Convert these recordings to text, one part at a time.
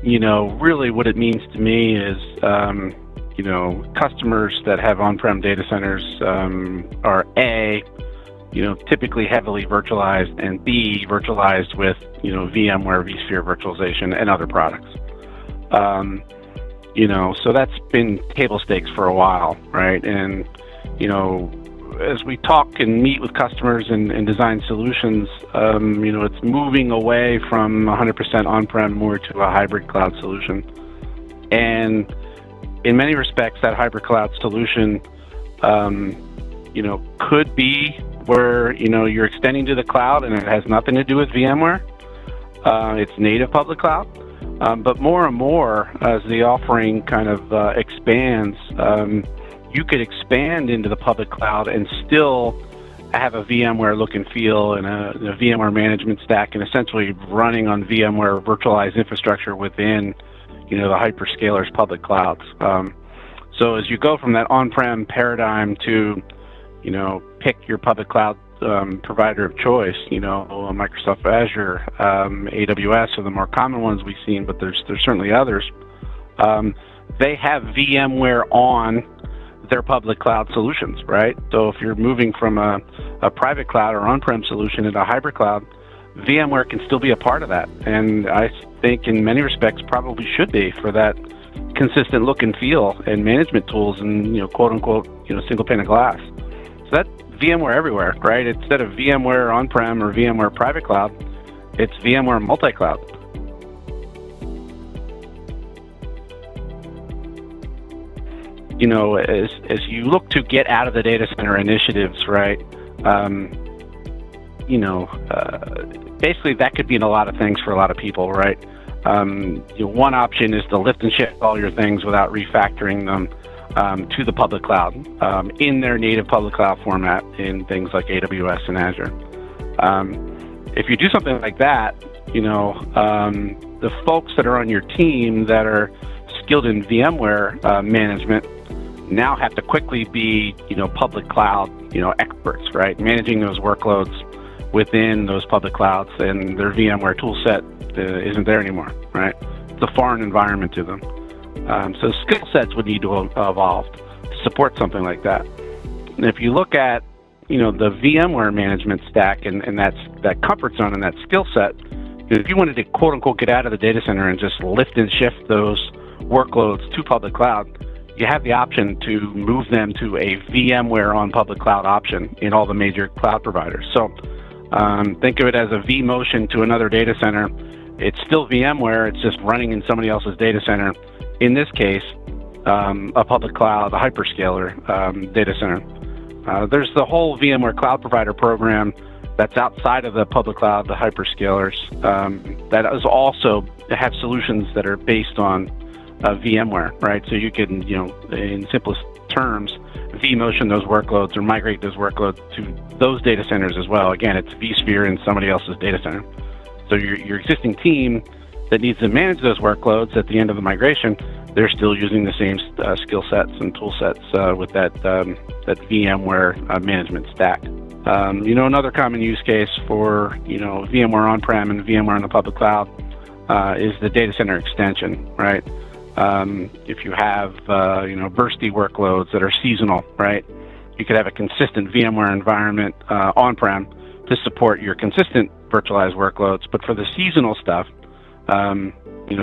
really what it means to me is, customers that have on-prem data centers are A, typically heavily virtualized, and B, virtualized with, VMware vSphere virtualization and other products. So that's been table stakes for a while, right? And, as we talk and meet with customers and design solutions, it's moving away from 100% on-prem more to a hybrid cloud solution. And in many respects, that hybrid cloud solution, could be where, you're extending to the cloud and it has nothing to do with VMware. It's native public cloud. But more and more, as the offering kind of expands, you could expand into the public cloud and still have a VMware look and feel and a VMware management stack, and essentially running on VMware virtualized infrastructure within, the hyperscalers public clouds. So as you go from that on-prem paradigm to, pick your public cloud provider of choice, Microsoft Azure, AWS are the more common ones we've seen, but there's certainly others. They have VMware on their public cloud solutions, right? So if you're moving from a private cloud or on-prem solution into a hybrid cloud, VMware can still be a part of that. And I think in many respects probably should be, for that consistent look and feel and management tools and, quote unquote, single pane of glass. So that VMware Everywhere, right? Instead of VMware on-prem or VMware private cloud, it's VMware multi-cloud. As you look to get out of the data center initiatives, right? Basically that could mean a lot of things for a lot of people, right? One option is to lift and shift all your things without refactoring them to the public cloud in their native public cloud format in things like AWS and Azure. If you do something like that, the folks that are on your team that are skilled in VMware management now have to quickly be, public cloud, experts, right? Managing those workloads within those public clouds, and their VMware tool set isn't there anymore, right? It's a foreign environment to them. So skill sets would need to evolve to support something like that. And if you look at, the VMware management stack and that comfort zone and that skill set, if you wanted to quote unquote get out of the data center and just lift and shift those workloads to public cloud, you have the option to move them to a VMware on public cloud option in all the major cloud providers. So think of it as a vMotion to another data center. It's still VMware, it's just running in somebody else's data center. In this case, a public cloud, a hyperscaler data center. There's the whole VMware Cloud Provider program that's outside of the public cloud, the hyperscalers, that is also have solutions that are based on VMware, right? So you can, in simplest terms, vMotion those workloads or migrate those workloads to those data centers as well. Again, it's vSphere in somebody else's data center. So your existing team that needs to manage those workloads at the end of the migration, they're still using the same skill sets and tool sets with that VMware management stack. Another common use case for VMware on-prem and VMware in the public cloud is the data center extension, right? If you have bursty workloads that are seasonal, right? You could have a consistent VMware environment on-prem to support your consistent virtualized workloads, but for the seasonal stuff,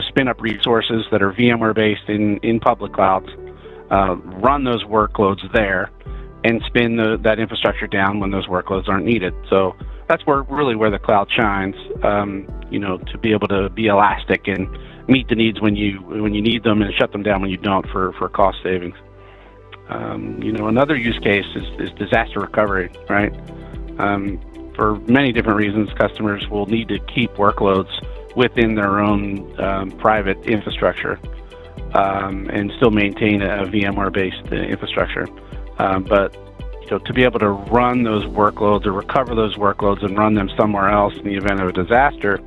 spin up resources that are VMware based in public clouds, run those workloads there, and spin that infrastructure down when those workloads aren't needed. So that's where the cloud shines, to be able to be elastic and meet the needs when you need them and shut them down when you don't for cost savings. Another use case is disaster recovery, right? For many different reasons, customers will need to keep workloads within their own private infrastructure and still maintain a VMware-based infrastructure. But to be able to run those workloads or recover those workloads and run them somewhere else in the event of a disaster,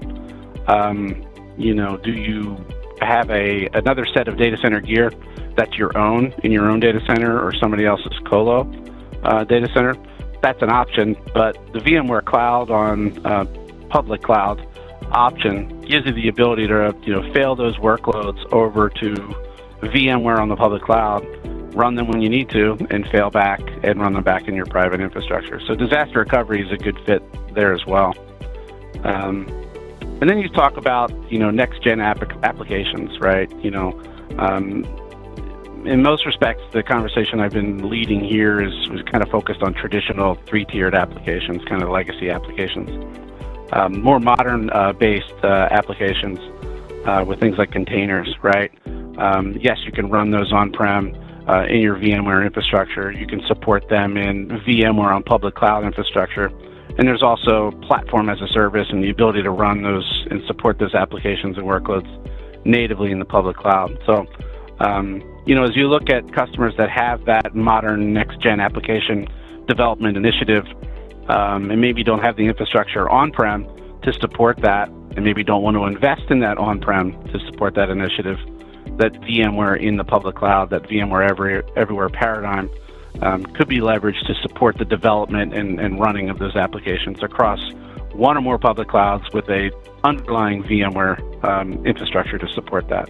do you have another set of data center gear that's your own in your own data center or somebody else's colo data center? That's an option, but the VMware cloud on public cloud option gives you the ability to fail those workloads over to VMware on the public cloud, run them when you need to, and fail back and run them back in your private infrastructure. So disaster recovery is a good fit there as well. And then you talk about next gen applications, right? In most respects, the conversation I've been leading here was kind of focused on traditional 3-tiered applications, kind of legacy applications. More modern based applications with things like containers, right? Yes, you can run those on-prem in your VMware infrastructure. You can support them in VMware on public cloud infrastructure. And there's also platform as a service and the ability to run those and support those applications and workloads natively in the public cloud. So, as you look at customers that have that modern next-gen application development initiative, and maybe don't have the infrastructure on-prem to support that, and maybe don't want to invest in that on-prem to support that initiative, that VMware in the public cloud, that VMware Everywhere paradigm could be leveraged to support the development and running of those applications across one or more public clouds with a underlying VMware infrastructure to support that.